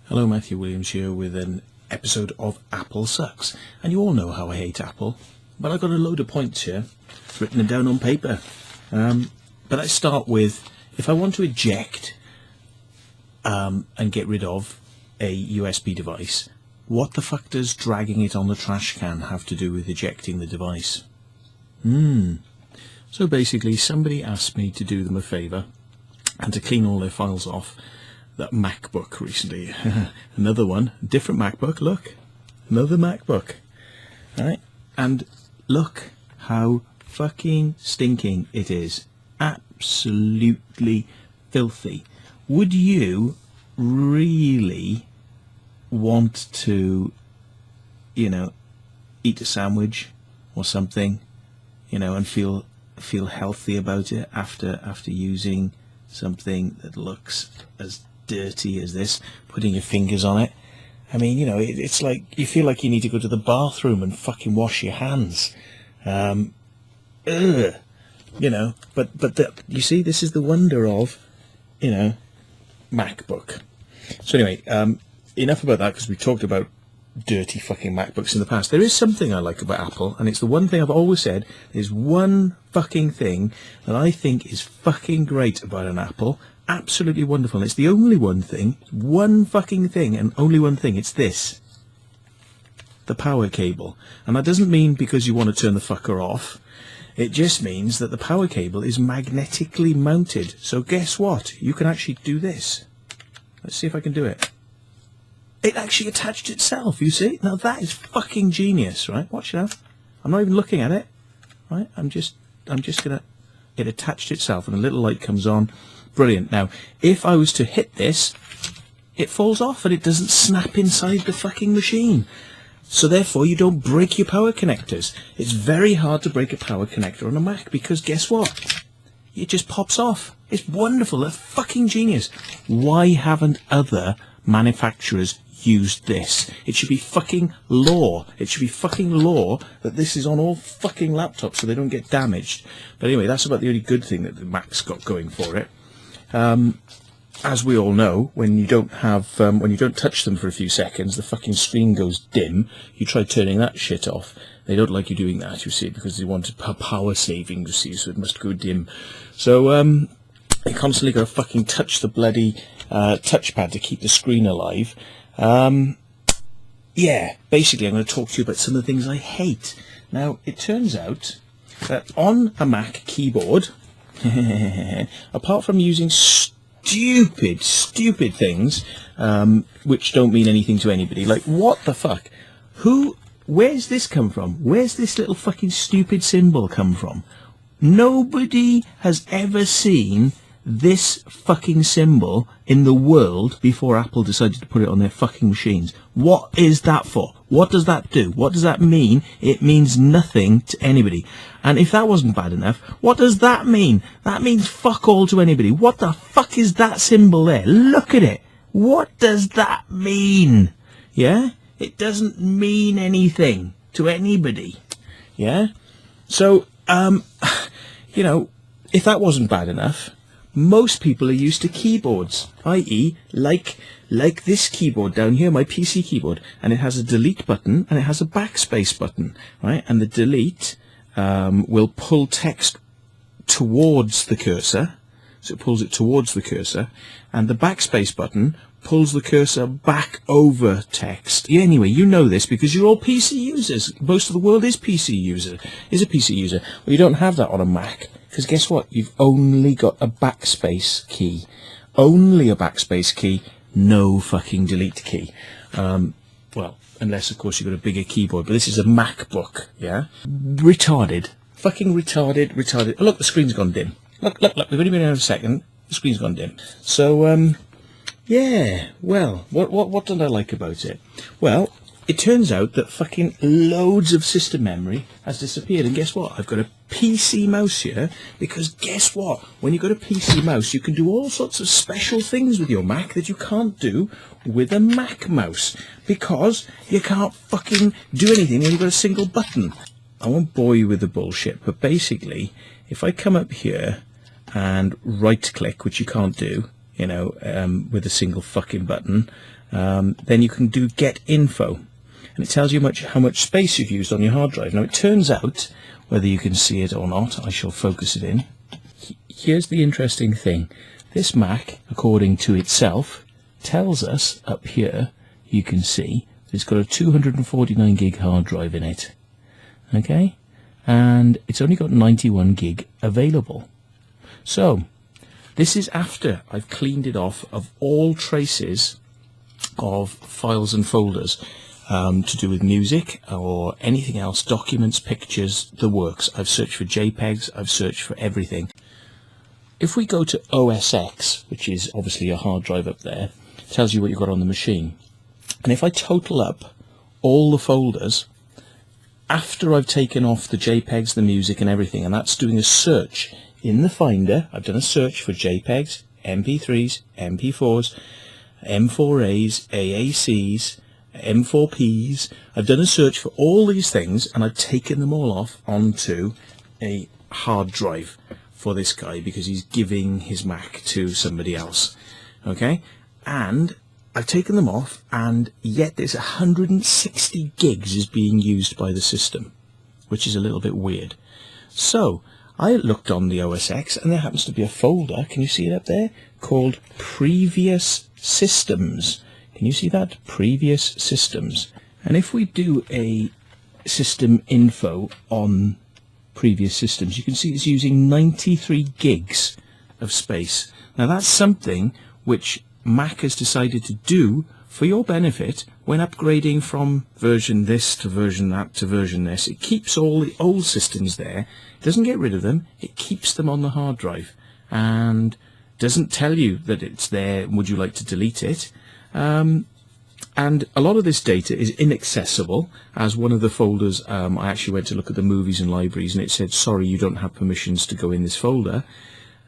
Hello, Matthew Williams here with an episode of Apple Sucks. And you all know how I hate Apple, but I've got a load of points here, written them down on paper. But let's start with, if I want to eject and get rid of a USB device, what the fuck does dragging it on the trash can have to do with ejecting the device? So basically, somebody asked me to do them a favour and to clean all their files off that MacBook recently. Another one, different MacBook, look, another MacBook. Alright, and look how fucking stinking it is. Absolutely filthy. Would you really want to, eat a sandwich or something, and feel healthy about it after using something that looks as dirty as this, putting your fingers on it? I mean, it's like you feel like you need to go to the bathroom and fucking wash your hands. But you see, this is the wonder of, MacBook. So anyway, enough about that, because we talked about dirty fucking MacBooks in the past. There is something I like about Apple, and it's the one thing I've always said. There's one fucking thing that I think is fucking great about an Apple. Absolutely wonderful. And it's the only one fucking thing, and only one thing. It's this. The power cable. And that doesn't mean because you want to turn the fucker off. It just means that the power cable is magnetically mounted. So guess what? You can actually do this. Let's see if I can do it. It actually attached itself, you see? Now that is fucking genius, right? Watch it out. I'm not even looking at it. Right? I'm just gonna... It attached itself and a little light comes on. Brilliant. Now, if I was to hit this, it falls off and it doesn't snap inside the fucking machine. So therefore, you don't break your power connectors. It's very hard to break a power connector on a Mac because guess what? It just pops off. It's wonderful. That's fucking genius. Why haven't other manufacturers used this? It should be fucking law. It should be fucking law that this is on all fucking laptops so they don't get damaged. But anyway, that's about the only good thing that the Mac's got going for it. As we all know, when you don't touch them for a few seconds, the fucking screen goes dim. You try turning that shit off. They don't like you doing that, you see, because they want power saving, you see, so it must go dim. So, you constantly got to fucking touch the bloody touchpad to keep the screen alive. Yeah, basically I'm going to talk to you about some of the things I hate. Now, it turns out that on a Mac keyboard, apart from using stupid things, which don't mean anything to anybody, like, what the fuck? Where's this come from? Where's this little fucking stupid symbol come from? Nobody has ever seen this fucking symbol in the world before Apple decided to put it on their fucking machines. What is that for? What does that do? What does that mean? It means nothing to anybody. And if that wasn't bad enough, what does that mean? That means fuck all to anybody. What the fuck is that symbol there? Look at it. What does that mean? Yeah? It doesn't mean anything to anybody. Yeah? So, if that wasn't bad enough, most people are used to keyboards, i.e. like this keyboard down here, my PC keyboard, and it has a delete button and it has a backspace button, right? And the delete will pull text towards the cursor, so it pulls it towards the cursor, and the backspace button pulls the cursor back over text. Anyway, you know this because you're all PC users. Most of the world is a PC user. Well, you don't have that on a Mac. Because guess what? You've only got a backspace key. Only a backspace key, no fucking delete key. Well, unless, of course, you've got a bigger keyboard. But this is a MacBook, yeah? Retarded. Fucking retarded. Oh, look, the screen's gone dim. Look. We've only been here a second. The screen's gone dim. So, yeah. Well, what don't I like about it? Well, it turns out that fucking loads of system memory has disappeared. And guess what? I've got a PC mouse here, because guess what? When you've got a PC mouse, you can do all sorts of special things with your Mac that you can't do with a Mac mouse, because you can't fucking do anything when you've got a single button. I won't bore you with the bullshit, but basically, if I come up here and right-click, which you can't do, you know, with a single fucking button, then you can do get info, and it tells you how much space you've used on your hard drive. Now it turns out, whether you can see it or not, I shall focus it in. Here's the interesting thing. This Mac, according to itself, tells us up here, you can see, it's got a 249 gig hard drive in it. Okay? And it's only got 91 gig available. So, this is after I've cleaned it off of all traces of files and folders to do with music or anything else, documents, pictures, the works. I've searched for JPEGs, I've searched for everything. If we go to OS X, which is obviously a hard drive up there, it tells you what you've got on the machine. And if I total up all the folders, after I've taken off the JPEGs, the music and everything, and that's doing a search in the Finder, I've done a search for JPEGs, MP3s, MP4s, M4As, AACs, M4Ps. I've done a search for all these things, and I've taken them all off onto a hard drive for this guy because he's giving his Mac to somebody else. Okay? And I've taken them off, and yet there's 160 gigs is being used by the system, which is a little bit weird. So I looked on the OS X, and there happens to be a folder, can you see it up there, called Previous Systems. Can you see that? Previous Systems. And if we do a system info on previous systems, you can see it's using 93 gigs of space. Now that's something which Mac has decided to do for your benefit when upgrading from version this to version that to version this. It keeps all the old systems there, doesn't get rid of them, it keeps them on the hard drive and doesn't tell you that it's there, would you like to delete it? And a lot of this data is inaccessible, as one of the folders, I actually went to look at the movies and libraries and it said, sorry, you don't have permissions to go in this folder.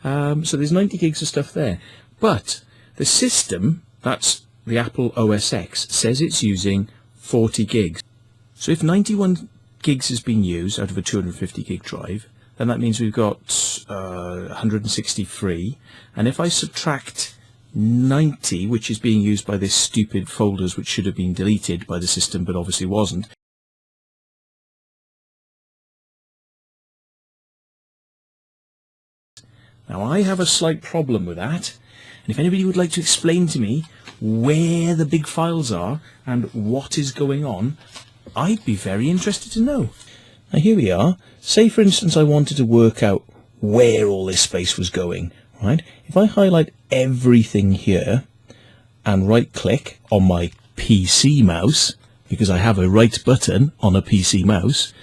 So there's 90 gigs of stuff there. But the system, that's the Apple OS X, says it's using 40 gigs. So if 91 gigs has been used out of a 250 gig drive, then that means we've got 160 free. And if I subtract 90, which is being used by this stupid folders which should have been deleted by the system but obviously wasn't. Now I have a slight problem with that, and if anybody would like to explain to me where the big files are and what is going on, I'd be very interested to know. Now here we are. Say for instance I wanted to work out where all this space was going. Right? If I highlight everything here and right click on my PC mouse, because I have a right button on a PC mouse,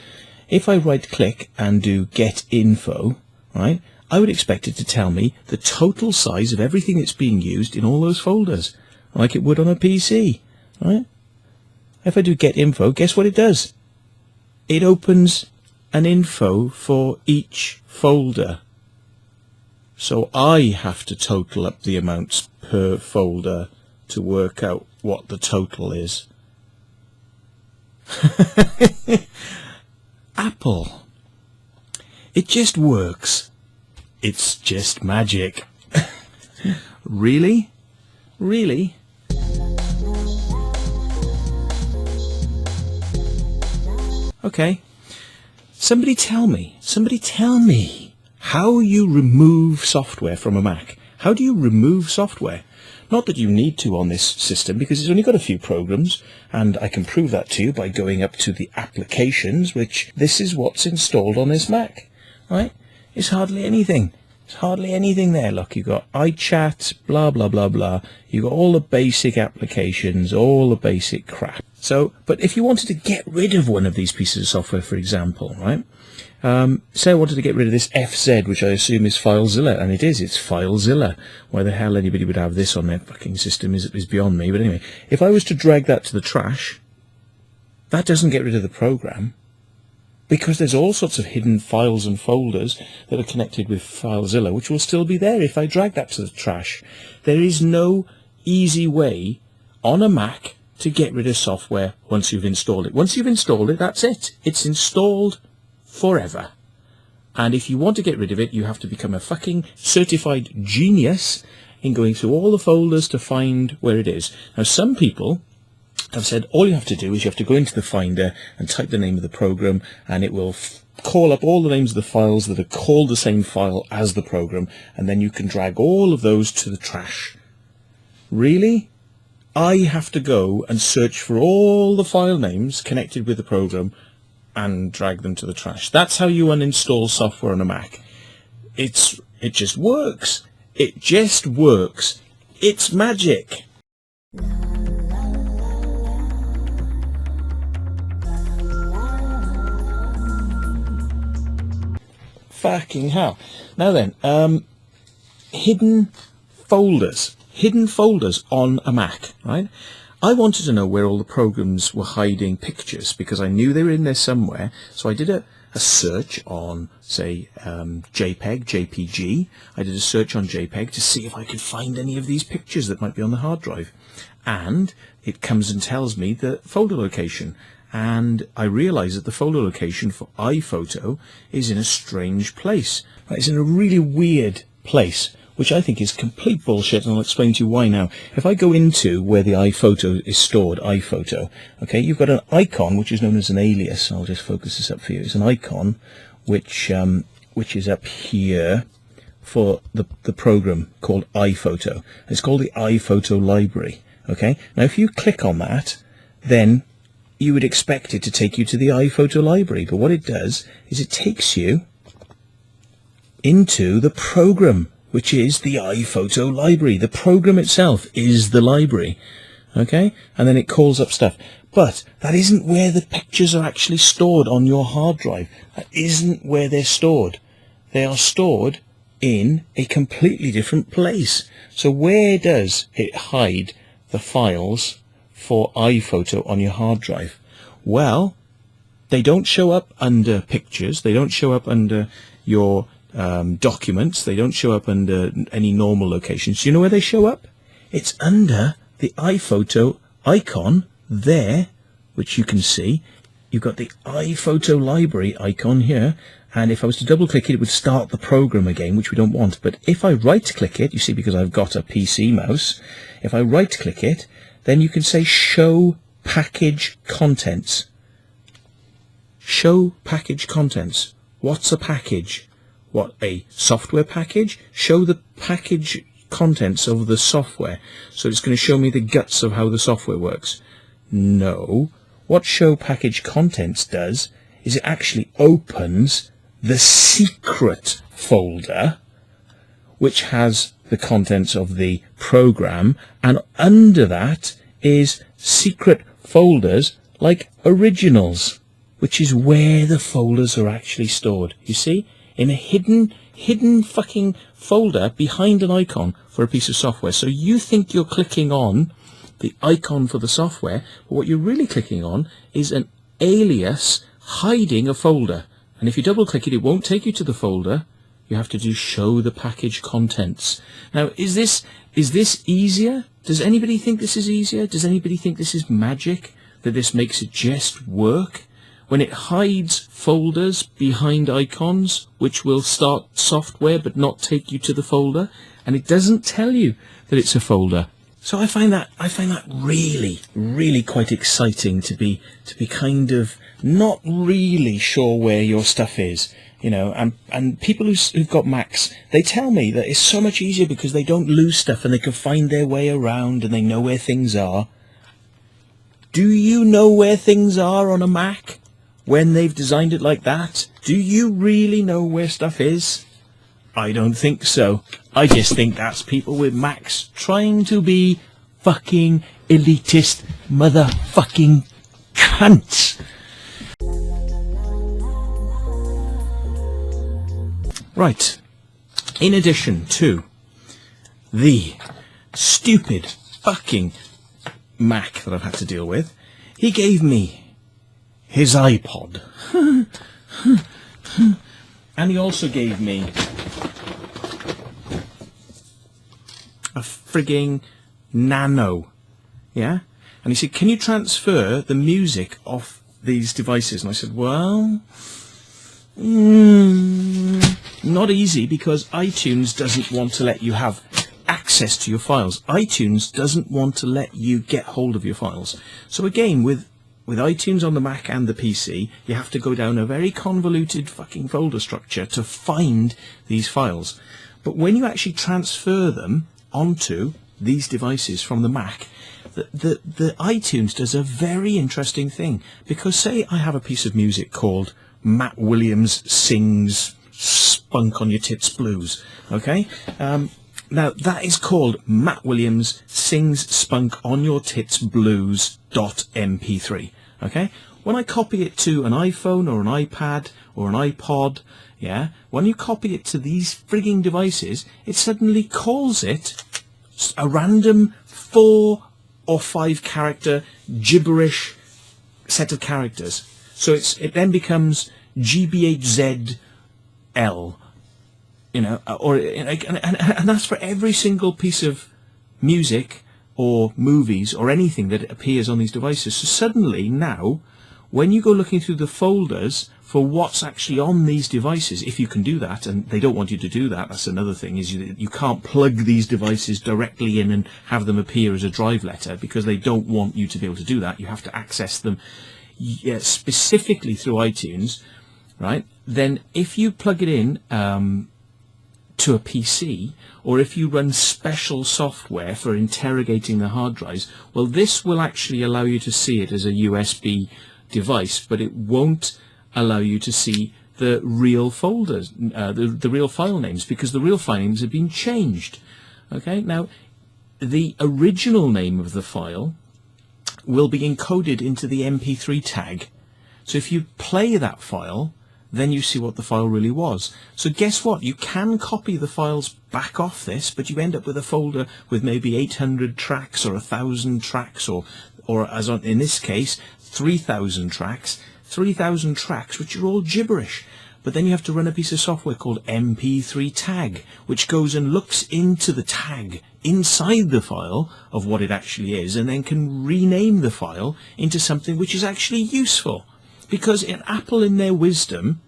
if I right click and do get info, right, I would expect it to tell me the total size of everything that's being used in all those folders, like it would on a PC. Right? If I do get info, guess what it does? It opens an info for each folder. So I have to total up the amounts per folder to work out what the total is. Apple. It just works. It's just magic. Really? Really? Okay. Somebody tell me. How you remove software from a Mac. How do you remove software? Not that you need to on this system, because it's only got a few programs, and I can prove that to you by going up to the applications, which this is what's installed on this Mac. Right? It's hardly anything. There's hardly anything there. Look, you've got iChat, blah, blah, blah, blah. You've got all the basic applications, all the basic crap. So, but if you wanted to get rid of one of these pieces of software, for example, right? Say I wanted to get rid of this FZ, which I assume is FileZilla, and it is, it's FileZilla. Why the hell anybody would have this on their fucking system is beyond me. But anyway, if I was to drag that to the trash, that doesn't get rid of the program, because there's all sorts of hidden files and folders that are connected with FileZilla, which will still be there if I drag that to the trash. There is no easy way on a Mac to get rid of software once you've installed it. Once you've installed it, that's it. It's installed forever. And if you want to get rid of it, you have to become a fucking certified genius in going through all the folders to find where it is. Now, some people have said all you have to do is you have to go into the Finder and type the name of the program, and it will call up all the names of the files that are called the same file as the program, and then you can drag all of those to the trash. Really? I have to go and search for all the file names connected with the program and drag them to the trash. That's how you uninstall software on a Mac. It just works. It just works. It's magic. Fucking hell. Now then, hidden folders on a Mac, right? I wanted to know where all the programs were hiding pictures because I knew they were in there somewhere. So I did a search on, say, JPEG, JPG. I did a search on JPEG to see if I could find any of these pictures that might be on the hard drive. And it comes and tells me the folder location. And I realise that the folder location for iPhoto is in a strange place. It's in a really weird place, which I think is complete bullshit, and I'll explain to you why now. If I go into where the iPhoto is stored, iPhoto, okay, you've got an icon which is known as an alias. I'll just focus this up for you. It's an icon which is up here for the program called iPhoto. It's called the iPhoto library. Okay, now if you click on that, then you would expect it to take you to the iPhoto library, but what it does is it takes you into the program, which is the iPhoto library. The program itself is the library, okay? And then it calls up stuff. But that isn't where the pictures are actually stored on your hard drive. That isn't where they're stored. They are stored in a completely different place. So where does it hide the files for iPhoto on your hard drive? Well, they don't show up under pictures. They don't show up under your documents. They don't show up under any normal locations. Do you know where they show up? It's under the iPhoto icon there, which you can see. You've got the iPhoto library icon here, and if I was to double click it, it would start the program again, which we don't want. But if I right click it, you see, because I've got a PC mouse, if I right click it, then you can say show package contents. Show package contents. What's a package? What, a software package? Show the package contents of the software. So it's going to show me the guts of how the software works. No. What show package contents does is it actually opens the secret folder, which has the contents of the program, and under that is secret folders like originals, which is where the folders are actually stored. You see? In a hidden fucking folder behind an icon for a piece of software. So you think you're clicking on the icon for the software, but what you're really clicking on is an alias hiding a folder. And if you double click it, it won't take you to the folder. You have to do show the package contents. Now, is this easier? Does anybody think this is easier? Does anybody think this is magic? That this makes it just work? When it hides folders behind icons, which will start software but not take you to the folder, and it doesn't tell you that it's a folder. So I find that really quite exciting to be kind of not really sure where your stuff is, you know. And people who've got Macs, they tell me that it's so much easier because they don't lose stuff and they can find their way around and they know where things are. Do you know where things are on a Mac? When they've designed it like that? Do you really know where stuff is? I don't think so. I just think that's people with Macs trying to be fucking elitist motherfucking cunts. Right. In addition to the stupid fucking Mac that I've had to deal with, he gave me his iPod. And he also gave me a frigging Nano. Yeah? And he said, can you transfer the music off these devices? And I said, well, not easy, because iTunes doesn't want to let you have access to your files. iTunes doesn't want to let you get hold of your files. So again, with iTunes on the Mac and the PC, you have to go down a very convoluted fucking folder structure to find these files. But when you actually transfer them onto these devices from the Mac, the iTunes does a very interesting thing. Because say I have a piece of music called Matt Williams Sings Spunk on Your Tits Blues, okay? Now that is called Matt Williams Sings Spunk on Your Tits Blues .mp3, okay? When I copy it to an iPhone or an iPad or an iPod, yeah, when you copy it to these frigging devices, it suddenly calls it a random 4 or 5 character gibberish set of characters. So it then becomes GBHZL, you know, and that's for every single piece of music or movies or anything that appears on these devices. So suddenly now, when you go looking through the folders for what's actually on these devices, if you can do that, and they don't want you to do that, that's another thing, is you can't plug these devices directly in and have them appear as a drive letter, because they don't want you to be able to do that. You have to access them specifically through iTunes, right? Then if you plug it in to a PC, or if you run special software for interrogating the hard drives, well, this will actually allow you to see it as a USB device, but it won't allow you to see the real folders, the real file names, because the real file names have been changed. Okay, now the original name of the file will be encoded into the MP3 tag. So if you play that file, then you see what the file really was. So guess what? You can copy the files back off this, but you end up with a folder with maybe 800 tracks or 1,000 tracks, or as in this case, 3,000 tracks. 3,000 tracks, which are all gibberish. But then you have to run a piece of software called MP3 tag, which goes and looks into the tag inside the file of what it actually is, and then can rename the file into something which is actually useful. Because Apple, in their wisdom,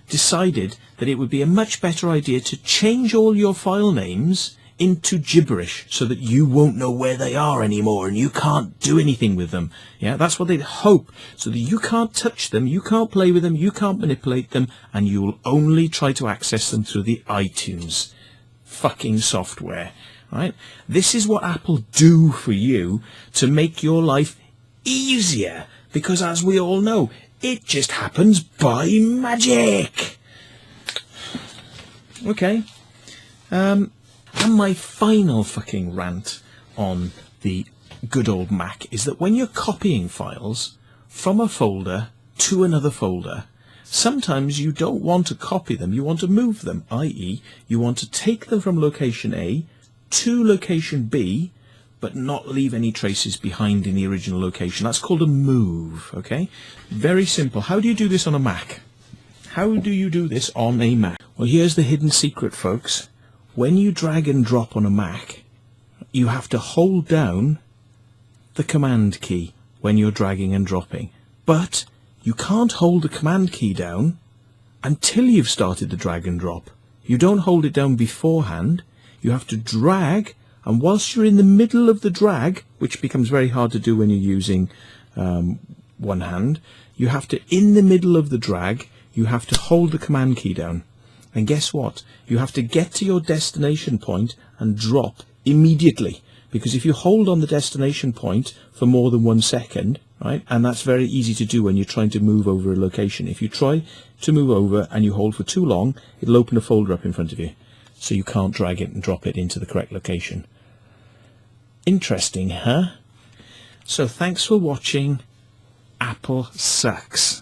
decided that it would be a much better idea to change all your file names into gibberish, so that you won't know where they are anymore and you can't do anything with them. Yeah, that's what they'd hope, so that you can't touch them, you can't play with them, you can't manipulate them, and you'll only try to access them through the iTunes fucking software. Right? This is what Apple do for you to make your life easier, because as we all know, it just happens by magic. Okay. And my final fucking rant on the good old Mac is that when you're copying files from a folder to another folder, sometimes you don't want to copy them, you want to move them, i.e. you want to take them from location A to location B, but not leave any traces behind in the original location. That's called a move, okay? Very simple. How do you do this on a Mac? How do you do this on a Mac? Well, here's the hidden secret, folks. When you drag and drop on a Mac, you have to hold down the command key when you're dragging and dropping. But you can't hold the command key down until you've started the drag and drop. You don't hold it down beforehand. You have to drag, and whilst you're in the middle of the drag, which becomes very hard to do when you're using one hand, you have to, in the middle of the drag, you have to hold the command key down. And guess what? You have to get to your destination point and drop immediately. Because if you hold on the destination point for more than 1 second, right, and that's very easy to do when you're trying to move over a location. If you try to move over and you hold for too long, it'll open a folder up in front of you. So you can't drag it and drop it into the correct location. Interesting, huh? So thanks for watching. Apple sucks.